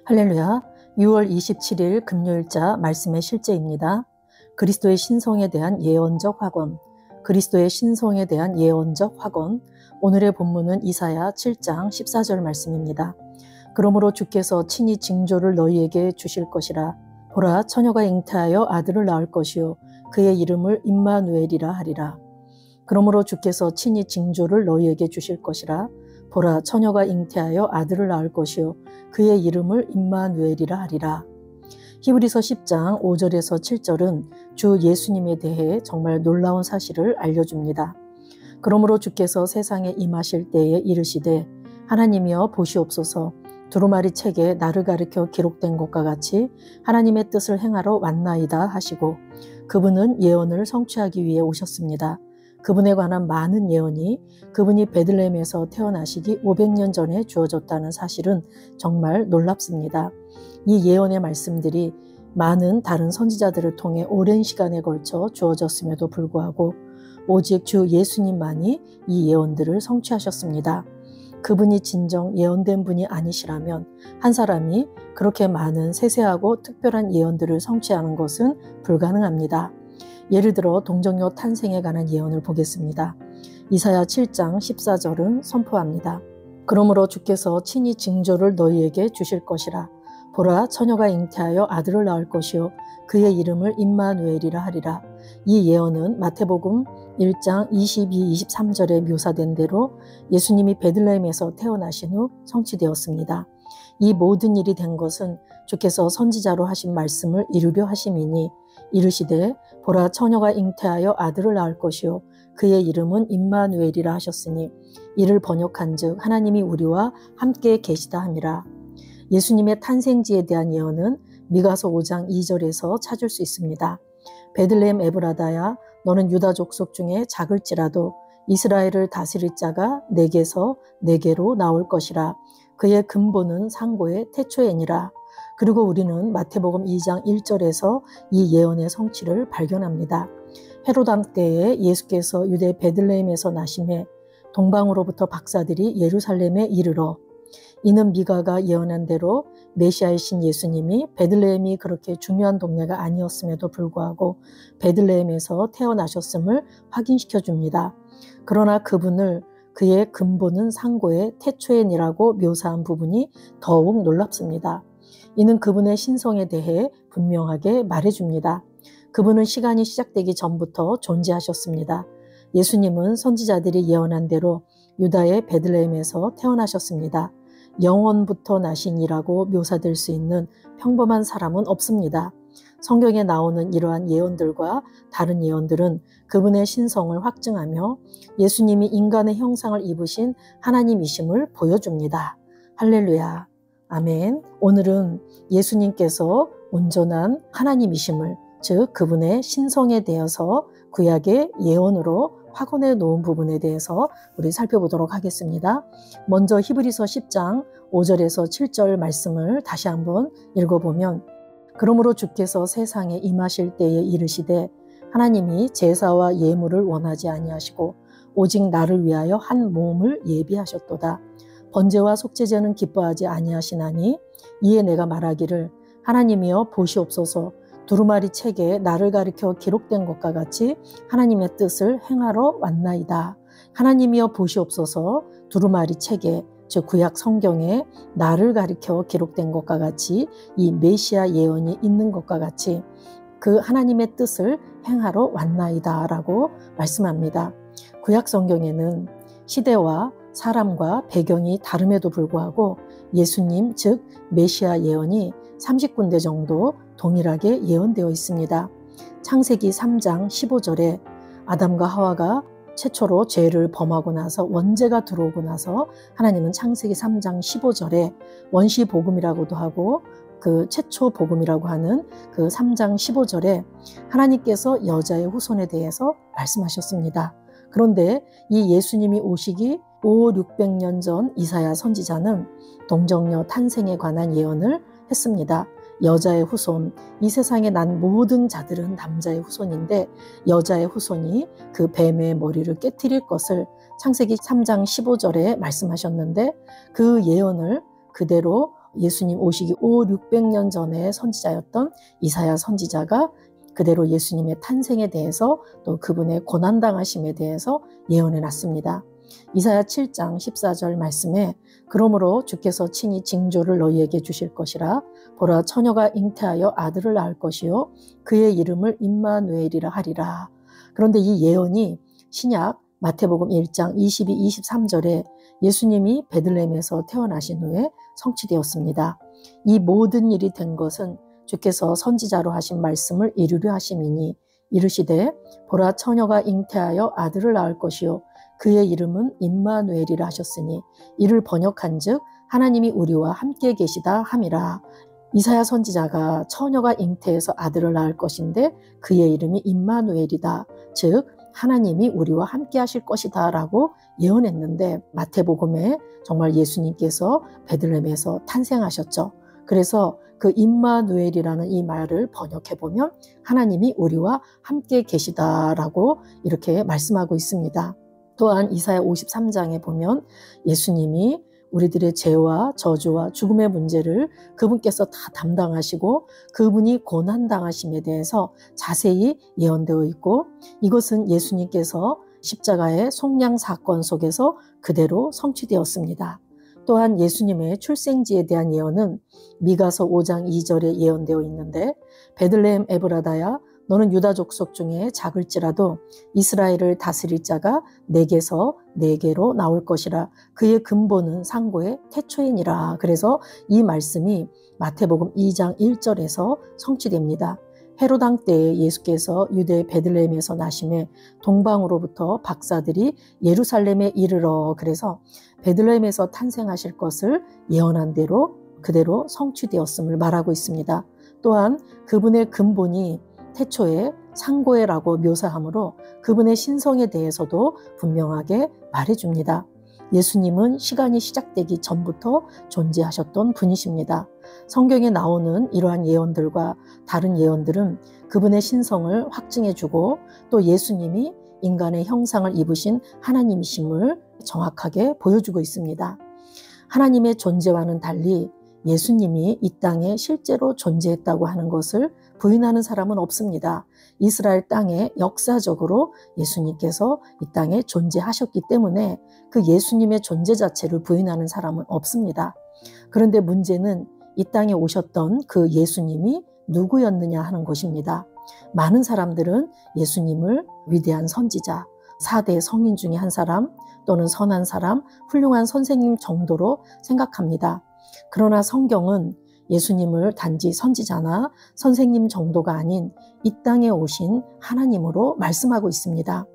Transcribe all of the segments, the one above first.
할렐루야. 6월 27일 금요일자 말씀의 실제입니다. 그리스도의 신성에 대한 예언적 확언. 그리스도의 신성에 대한 예언적 확언. 오늘의 본문은 이사야 7장 14절 말씀입니다. 그러므로 주께서 친히 징조를 너희에게 주실 것이라. 보라, 처녀가 잉태하여 아들을 낳을 것이요 그의 이름을 임마누엘이라 하리라. 그러므로 주께서 친히 징조를 너희에게 주실 것이라. 보라, 처녀가 잉태하여 아들을 낳을 것이요 그의 이름을 임마누엘이라 하리라. 히브리서 10장 5절에서 7절은 주 예수님에 대해 정말 놀라운 사실을 알려줍니다. 그러므로 주께서 세상에 임하실 때에 이르시되 하나님이여 보시옵소서, 두루마리 책에 나를 가리켜 기록된 것과 같이 하나님의 뜻을 행하러 왔나이다 하시고, 그분은 예언을 성취하기 위해 오셨습니다. 그분에 관한 많은 예언이 그분이 베들레헴에서 태어나시기 500년 전에 주어졌다는 사실은 정말 놀랍습니다. 이 예언의 말씀들이 많은 다른 선지자들을 통해 오랜 시간에 걸쳐 주어졌음에도 불구하고 오직 주 예수님만이 이 예언들을 성취하셨습니다. 그분이 진정 예언된 분이 아니시라면 한 사람이 그렇게 많은 세세하고 특별한 예언들을 성취하는 것은 불가능합니다. 예를 들어 동정녀 탄생에 관한 예언을 보겠습니다. 이사야 7장 14절은 선포합니다. 그러므로 주께서 친히 징조를 너희에게 주실 것이라. 보라, 처녀가 잉태하여 아들을 낳을 것이요 그의 이름을 임마누엘이라 하리라. 이 예언은 마태복음 1장 22, 23절에 묘사된 대로 예수님이 베들레헴에서 태어나신 후 성취되었습니다. 이 모든 일이 된 것은 주께서 선지자로 하신 말씀을 이루려 하심이니, 이르시되 보라, 처녀가 잉태하여 아들을 낳을 것이요 그의 이름은 임마누엘이라 하셨으니, 이를 번역한즉 하나님이 우리와 함께 계시다 함이라. 예수님의 탄생지에 대한 예언은 미가서 5장 2절에서 찾을 수 있습니다. 베들레헴 에브라다야, 너는 유다 족속 중에 작을지라도 이스라엘을 다스릴 자가 내게서 내게로 나올 것이라. 그의 근본은 상고의 태초에니라. 그리고 우리는 마태복음 2장 1절에서 이 예언의 성취를 발견합니다. 헤롯 왕 때에 예수께서 유대 베들레헴에서 나심에 동방으로부터 박사들이 예루살렘에 이르러, 이는 미가가 예언한 대로 메시아이신 예수님이 베들레헴이 그렇게 중요한 동네가 아니었음에도 불구하고 베들레헴에서 태어나셨음을 확인시켜 줍니다. 그러나 그분을 그의 근본은 상고의 태초엔이라고 묘사한 부분이 더욱 놀랍습니다. 이는 그분의 신성에 대해 분명하게 말해줍니다. 그분은 시간이 시작되기 전부터 존재하셨습니다. 예수님은 선지자들이 예언한 대로 유다의 베들레헴에서 태어나셨습니다. 영원부터 나신 이라고 묘사될 수 있는 평범한 사람은 없습니다. 성경에 나오는 이러한 예언들과 다른 예언들은 그분의 신성을 확증하며 예수님이 인간의 형상을 입으신 하나님이심을 보여줍니다. 할렐루야. 아멘. 오늘은 예수님께서 온전한 하나님이심을, 즉 그분의 신성에 대해서 구약의 예언으로 확언해 놓은 부분에 대해서 우리 살펴보도록 하겠습니다. 먼저 히브리서 10장 5절에서 7절 말씀을 다시 한번 읽어보면, 그러므로 주께서 세상에 임하실 때에 이르시되 하나님이 제사와 예물을 원하지 아니하시고 오직 나를 위하여 한 몸을 예비하셨도다. 번제와 속죄제는 기뻐하지 아니하시나니, 이에 내가 말하기를 하나님이여 보시옵소서, 두루마리 책에 나를 가리켜 기록된 것과 같이 하나님의 뜻을 행하러 왔나이다. 하나님이여 보시옵소서, 두루마리 책에, 즉 구약 성경에 나를 가리켜 기록된 것과 같이 이 메시아 예언이 있는 것과 같이 그 하나님의 뜻을 행하러 왔나이다 라고 말씀합니다. 구약 성경에는 시대와 사람과 배경이 다름에도 불구하고 예수님, 즉 메시아 예언이 30군데 정도 동일하게 예언되어 있습니다. 창세기 3장 15절에 아담과 하와가 최초로 죄를 범하고 나서 원죄가 들어오고 나서 하나님은 창세기 3장 15절에 원시복음이라고도 하고 그 최초 복음이라고 하는 그 3장 15절에 하나님께서 여자의 후손에 대해서 말씀하셨습니다. 그런데 이 예수님이 오시기 500~600년 전 이사야 선지자는 동정녀 탄생에 관한 예언을 했습니다. 여자의 후손, 이 세상에 난 모든 자들은 남자의 후손인데 여자의 후손이 그 뱀의 머리를 깨트릴 것을 창세기 3장 15절에 말씀하셨는데, 그 예언을 그대로 예수님 오시기 600년 전에 선지자였던 이사야 선지자가 그대로 예수님의 탄생에 대해서 또 그분의 고난당하심에 대해서 예언해 놨습니다. 이사야 7장 14절 말씀에 그러므로 주께서 친히 징조를 너희에게 주실 것이라 보라 처녀가 잉태하여 아들을 낳을 것이요 그의 이름을 임마누엘이라 하리라. 그런데 이 예언이 신약 마태복음 1장 22, 23절에 예수님이 베들레헴에서 태어나신 후에 성취되었습니다. 이 모든 일이 된 것은 주께서 선지자로 하신 말씀을 이루려 하심이니 이르시되 보라 처녀가 잉태하여 아들을 낳을 것이요 그의 이름은 임마누엘이라 하셨으니 이를 번역한즉 하나님이 우리와 함께 계시다 함이라. 이사야 선지자가 처녀가 잉태해서 아들을 낳을 것인데 그의 이름이 임마누엘이다. 즉 하나님이 우리와 함께 하실 것이다 라고 예언했는데 마태복음에 정말 예수님께서 베들레헴에서 탄생하셨죠. 그래서 그 임마누엘이라는 이 말을 번역해보면 하나님이 우리와 함께 계시다라고 이렇게 말씀하고 있습니다. 또한 이사야 53장에 보면 예수님이 우리들의 죄와 저주와 죽음의 문제를 그분께서 다 담당하시고 그분이 고난당하심에 대해서 자세히 예언되어 있고 이것은 예수님께서 십자가의 속량 사건 속에서 그대로 성취되었습니다. 또한 예수님의 출생지에 대한 예언은 미가서 5장 2절에 예언되어 있는데 베들레헴 에브라다야 너는 유다 족속 중에 작을지라도 이스라엘을 다스릴 자가 내게서 내게로 나올 것이라 그의 근본은 상고의 태초이니라. 그래서 이 말씀이 마태복음 2장 1절에서 성취됩니다. 헤로당 때에 예수께서 유대 베들레헴에서 나심에 동방으로부터 박사들이 예루살렘에 이르러 그래서 베들레헴에서 탄생하실 것을 예언한 대로 그대로 성취되었음을 말하고 있습니다. 또한 그분의 근본이 태초에 상고해라고 묘사하므로 그분의 신성에 대해서도 분명하게 말해줍니다. 예수님은 시간이 시작되기 전부터 존재하셨던 분이십니다. 성경에 나오는 이러한 예언들과 다른 예언들은 그분의 신성을 확증해주고 또 예수님이 인간의 형상을 입으신 하나님이심을 정확하게 보여주고 있습니다. 하나님의 존재와는 달리 예수님이 이 땅에 실제로 존재했다고 하는 것을 부인하는 사람은 없습니다. 이스라엘 땅에 역사적으로 예수님께서 이 땅에 존재하셨기 때문에 그 예수님의 존재 자체를 부인하는 사람은 없습니다. 그런데 문제는 이 땅에 오셨던 그 예수님이 누구였느냐 하는 것입니다. 많은 사람들은 예수님을 위대한 선지자, 4대 성인 중에 한 사람 또는 선한 사람, 훌륭한 선생님 정도로 생각합니다. 그러나 성경은 예수님을 단지 선지자나 선생님 정도가 아닌 이 땅에 오신 하나님으로 말씀하고 있습니다.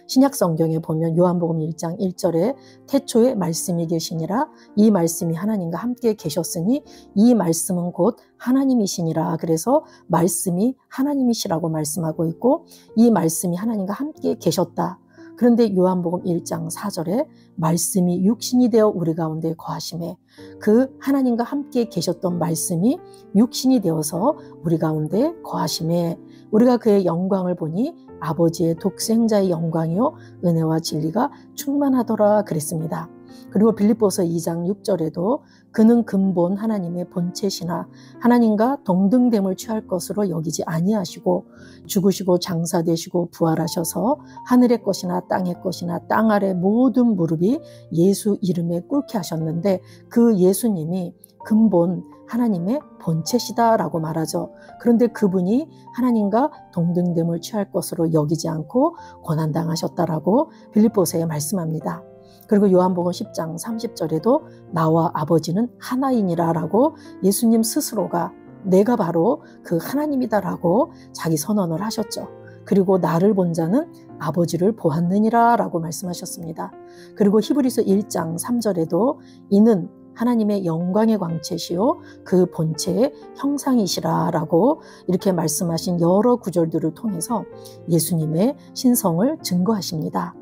신약 성경에 보면 요한복음 1장 1절에 태초에 말씀이 계시니라 이 말씀이 하나님과 함께 계셨으니 이 말씀은 곧 하나님이시니라. 그래서 말씀이 하나님이시라고 말씀하고 있고 이 말씀이 하나님과 함께 계셨다. 그런데 요한복음 1장 4절에 말씀이 육신이 되어 우리 가운데 거하심에 그 하나님과 함께 계셨던 말씀이 육신이 되어서 우리 가운데 거하심에 우리가 그의 영광을 보니 아버지의 독생자의 영광이요 은혜와 진리가 충만하더라 그랬습니다. 그리고 빌립보서 2장 6절에도 그는 근본 하나님의 본체시나 하나님과 동등됨을 취할 것으로 여기지 아니하시고 죽으시고 장사되시고 부활하셔서 하늘의 것이나 땅의 것이나 땅 아래 모든 무릎이 예수 이름에 꿇게 하셨는데 그 예수님이 근본 하나님의 본체시다라고 말하죠. 그런데 그분이 하나님과 동등됨을 취할 것으로 여기지 않고 고난당하셨다라고 빌립보서에 말씀합니다. 그리고 요한복음 10장 30절에도 나와 아버지는 하나이니라 라고 예수님 스스로가 내가 바로 그 하나님이다라고 자기 선언을 하셨죠. 그리고 나를 본 자는 아버지를 보았느니라 라고 말씀하셨습니다. 그리고 히브리서 1장 3절에도 이는 하나님의 영광의 광채시요 그 본체의 형상이시라 라고 이렇게 말씀하신 여러 구절들을 통해서 예수님의 신성을 증거하십니다.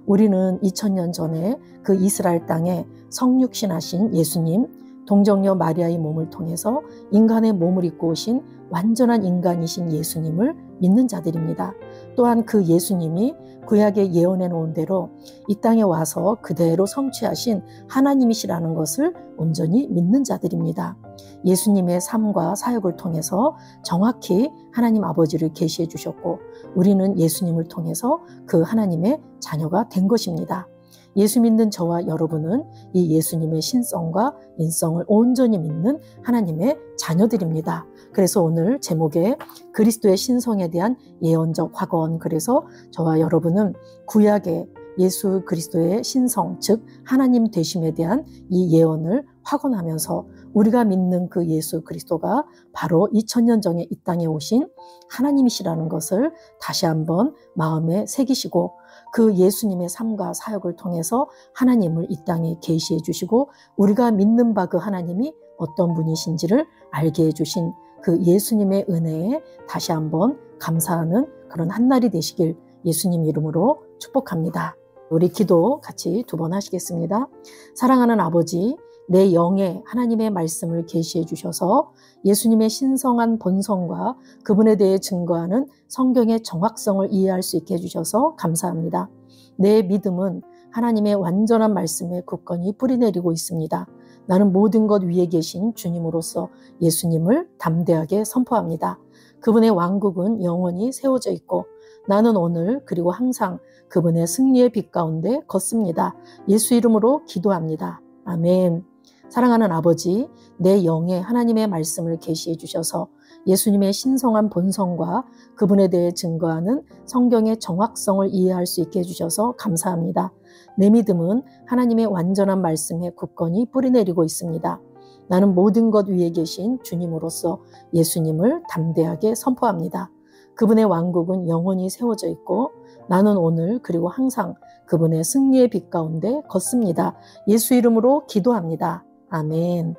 우리는 2000년 전에 그 이스라엘 땅에 성육신하신 예수님 동정녀 마리아의 몸을 통해서 인간의 몸을 입고 오신 완전한 인간이신 예수님을 믿는 자들입니다. 또한 그 예수님이 구약에 예언해 놓은 대로 이 땅에 와서 그대로 성취하신 하나님이시라는 것을 온전히 믿는 자들입니다. 예수님의 삶과 사역을 통해서 정확히 하나님 아버지를 계시해 주셨고 우리는 예수님을 통해서 그 하나님의 자녀가 된 것입니다. 예수 믿는 저와 여러분은 이 예수님의 신성과 인성을 온전히 믿는 하나님의 자녀들입니다. 그래서 오늘 제목에 그리스도의 신성에 대한 예언적 확언, 그래서 저와 여러분은 구약의 예수 그리스도의 신성, 즉 하나님 되심에 대한 이 예언을 확언하면서 우리가 믿는 그 예수 그리스도가 바로 2000년 전에 이 땅에 오신 하나님이시라는 것을 다시 한번 마음에 새기시고 그 예수님의 삶과 사역을 통해서 하나님을 이 땅에 계시해 주시고 우리가 믿는 바 그 하나님이 어떤 분이신지를 알게 해주신 그 예수님의 은혜에 다시 한번 감사하는 그런 한날이 되시길 예수님 이름으로 축복합니다. 우리 기도 같이 2번 하시겠습니다. 사랑하는 아버지, 내 영에 하나님의 말씀을 계시해 주셔서 예수님의 신성한 본성과 그분에 대해 증거하는 성경의 정확성을 이해할 수 있게 해주셔서 감사합니다. 내 믿음은 하나님의 완전한 말씀에 굳건히 뿌리내리고 있습니다. 나는 모든 것 위에 계신 주님으로서 예수님을 담대하게 선포합니다. 그분의 왕국은 영원히 세워져 있고 나는 오늘 그리고 항상 그분의 승리의 빛 가운데 걷습니다. 예수 이름으로 기도합니다. 아멘. 사랑하는 아버지, 내 영에 하나님의 말씀을 계시해 주셔서 예수님의 신성한 본성과 그분에 대해 증거하는 성경의 정확성을 이해할 수 있게 해주셔서 감사합니다. 내 믿음은 하나님의 완전한 말씀에 굳건히 뿌리내리고 있습니다. 나는 모든 것 위에 계신 주님으로서 예수님을 담대하게 선포합니다. 그분의 왕국은 영원히 세워져 있고 나는 오늘 그리고 항상 그분의 승리의 빛 가운데 걷습니다. 예수 이름으로 기도합니다. 아멘.